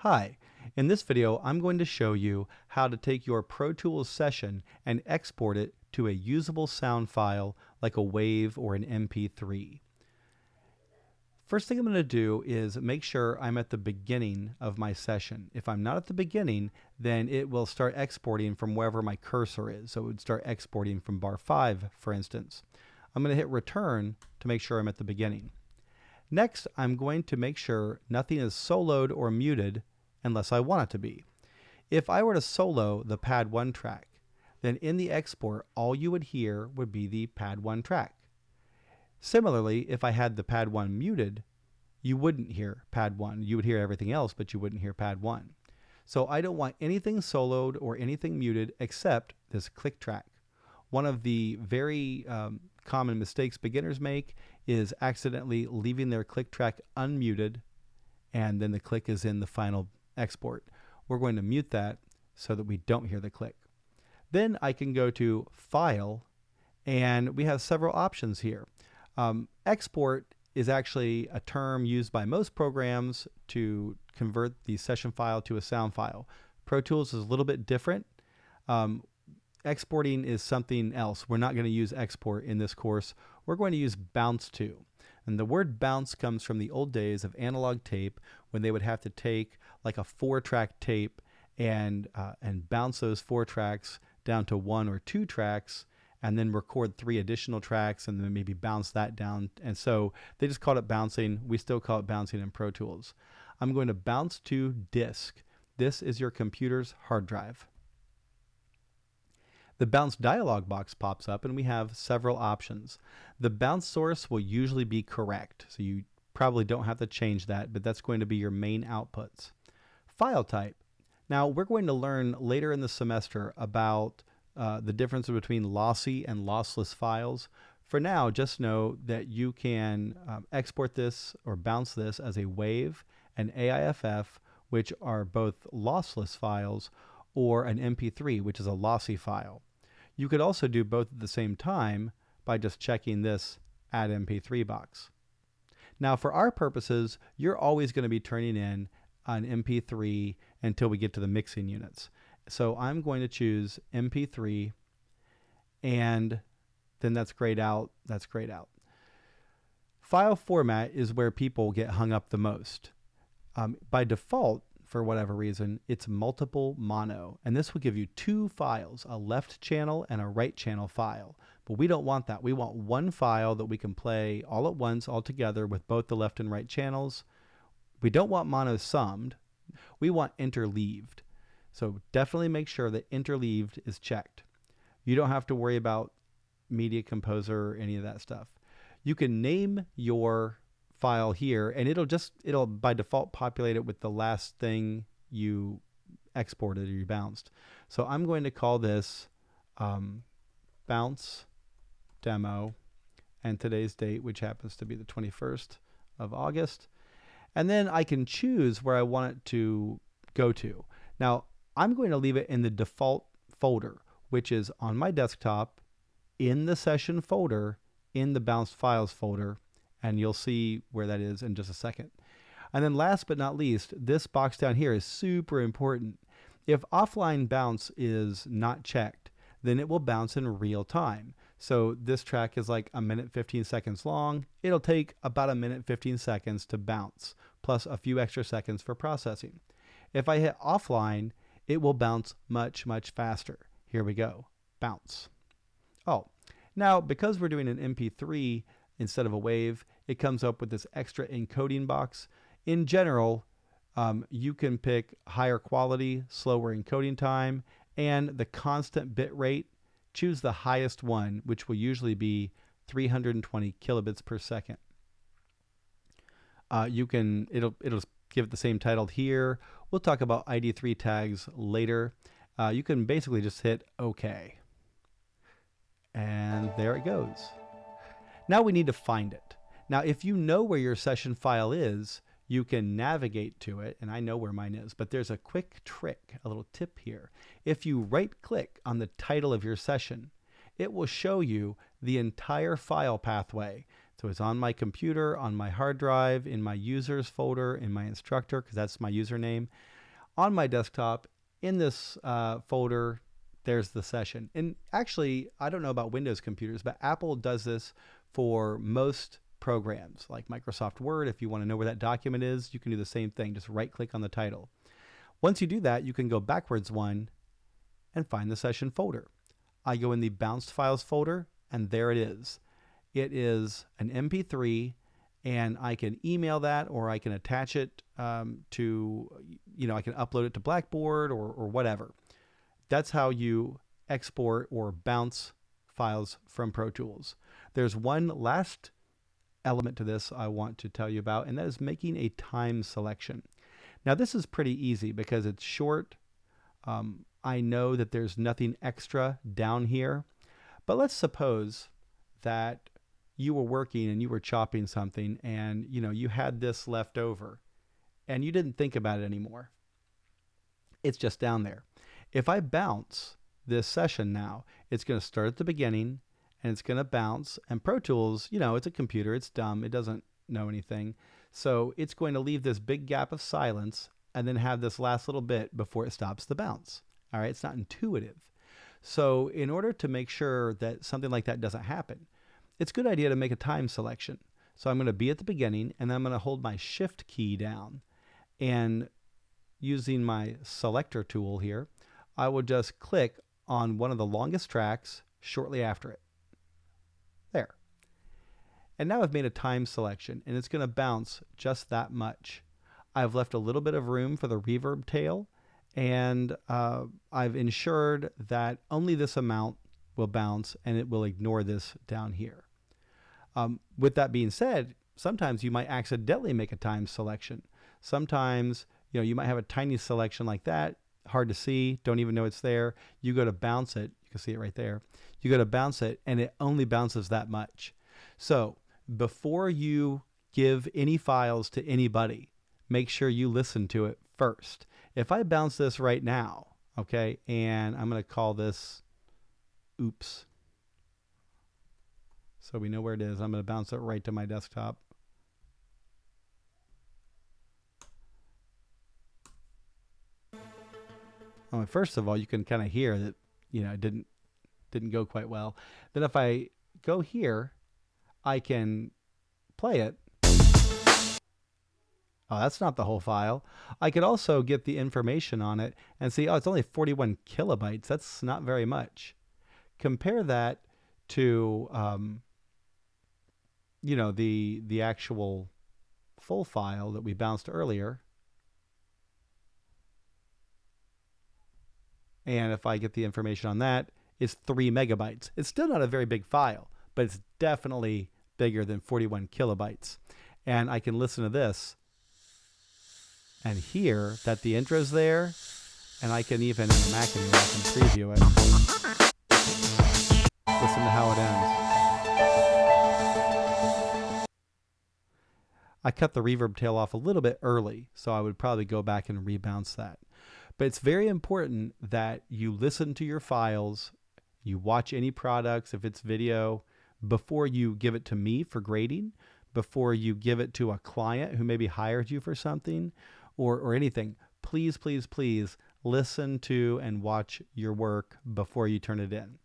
Hi, in this video I'm going to show you how to take your Pro Tools session and export it to a usable sound file like a WAV or an MP3. First thing I'm going to do is make sure I'm at the beginning of my session. If I'm not at the beginning, then it will start exporting from wherever my cursor is. So it would start exporting from bar 5, for instance. I'm going to hit return to make sure I'm at the beginning. Next, I'm going to make sure nothing is soloed or muted unless I want it to be. If I were to solo the pad 1 track, then in the export, all you would hear would be the pad 1 track. Similarly, if I had the pad 1 muted, you wouldn't hear pad 1. You would hear everything else, but you wouldn't hear pad 1. So I don't want anything soloed or anything muted except this click track. One of the very common mistakes beginners make is accidentally leaving their click track unmuted, and then the click is in the final export. We're going to mute that so that we don't hear the click. Then I can go to File, and we have several options here. Export is actually a term used by most programs to convert the session file to a sound file. Pro Tools is a little bit different. Exporting is something else. We're not going to use export in this course. We're going to use bounce to. And the word bounce comes from the old days of analog tape when they would have to take like a 4-track tape and bounce those 4 tracks down to 1 or 2 tracks and then record 3 additional tracks and then maybe bounce that down. And so they just called it bouncing. We still call it bouncing in Pro Tools. I'm going to bounce to disk. This is your computer's hard drive. The bounce dialog box pops up and we have several options. The bounce source will usually be correct, so you probably don't have to change that, but that's going to be your main outputs. File type. Now we're going to learn later in the semester about the difference between lossy and lossless files. For now, just know that you can export this or bounce this as a WAV, an AIFF, which are both lossless files, or an MP3, which is a lossy file. You could also do both at the same time by just checking this Add MP3 box. Now for our purposes, you're always going to be turning in an MP3 until we get to the mixing units. So I'm going to choose MP3, and then that's grayed out, that's grayed out. File format is where people get hung up the most. By default, for whatever reason, it's multiple mono, and this will give you 2 files, a left channel and a right channel file. But we don't want that. We want one file that we can play all at once, all together with both the left and right channels. We don't want mono summed. We want interleaved. So definitely make sure that interleaved is checked. You don't have to worry about Media Composer or any of that stuff. You can name your file here, and it'll by default populate it with the last thing you exported or you bounced. So I'm going to call this bounce demo, and today's date, which happens to be the 21st of August. And then I can choose where I want it to go to. Now I'm going to leave it in the default folder, which is on my desktop in the session folder in the bounced files folder. And you'll see where that is in just a second. And then last but not least, this box down here is super important. If offline bounce is not checked, then it will bounce in real time. So this track is like 1 minute 15 seconds long. It'll take about 1 minute 15 seconds to bounce, plus a few extra seconds for processing. If I hit offline, it will bounce much, much faster. Here we go, bounce. Oh, now because we're doing an MP3 instead of a WAV, it comes up with this extra encoding box. In general, you can pick higher quality, slower encoding time, and the constant bit rate. Choose the highest one, which will usually be 320 kilobits per second. It'll give it the same title here. We'll talk about ID3 tags later. You can basically just hit OK. And there it goes. Now we need to find it. Now, if you know where your session file is, you can navigate to it, and I know where mine is, but there's a quick trick, a little tip here. If you right-click on the title of your session, it will show you the entire file pathway. So it's on my computer, on my hard drive, in my users folder, in my instructor, because that's my username. On my desktop, in this folder, there's the session. And actually, I don't know about Windows computers, but Apple does this for most programs like Microsoft Word. If you want to know where that document is, you can do the same thing. Just right click on the title. Once you do that, you can go backwards one and find the session folder. I go in the bounced files folder, and there it is. It is an MP3, and I can email that, or I can attach it to, I can upload it to Blackboard or whatever. That's how you export or bounce files from Pro Tools. There's one last element to this I want to tell you about, and that is making a time selection. Now, this is pretty easy because it's short. I know that there's nothing extra down here, but let's suppose that you were working and you were chopping something, and you had this left over and you didn't think about it anymore. It's just down there. If I bounce this session now, it's going to start at the beginning and it's going to bounce. And Pro Tools, it's a computer, it's dumb, it doesn't know anything. So it's going to leave this big gap of silence and then have this last little bit before it stops the bounce. All right, it's not intuitive. So in order to make sure that something like that doesn't happen, it's a good idea to make a time selection. So I'm going to be at the beginning, and then I'm going to hold my shift key down. And using my selector tool here, I will just click on one of the longest tracks shortly after it. There. And now I've made a time selection, and it's going to bounce just that much. I've left a little bit of room for the reverb tail, and I've ensured that only this amount will bounce, and it will ignore this down here. With that being said, sometimes you might accidentally make a time selection. Sometimes you might have a tiny selection like that, hard to see, don't even know it's there. You go to bounce it, you can see it right there. You go to bounce it, and it only bounces that much. So before you give any files to anybody, make sure you listen to it first. If I bounce this right now, okay, and I'm going to call this oops. So we know where it is. I'm going to bounce it right to my desktop. Oh, first of all, you can kind of hear that, it didn't go quite well. Then if I go here, I can play it. Oh, that's not the whole file. I could also get the information on it and see, oh, it's only 41 kilobytes. That's not very much. Compare that to, the actual full file that we bounced earlier. And if I get the information on that, it's 3 megabytes. It's still not a very big file, but it's definitely bigger than 41 kilobytes. And I can listen to this and hear that the intro's there, and I can even, in the Mac anyway, I can preview it. Listen to how it ends. I cut the reverb tail off a little bit early, so I would probably go back and rebounce that. But it's very important that you listen to your files, you watch any products, if it's video, before you give it to me for grading, before you give it to a client who maybe hired you for something, or anything. Please, please, please listen to and watch your work before you turn it in.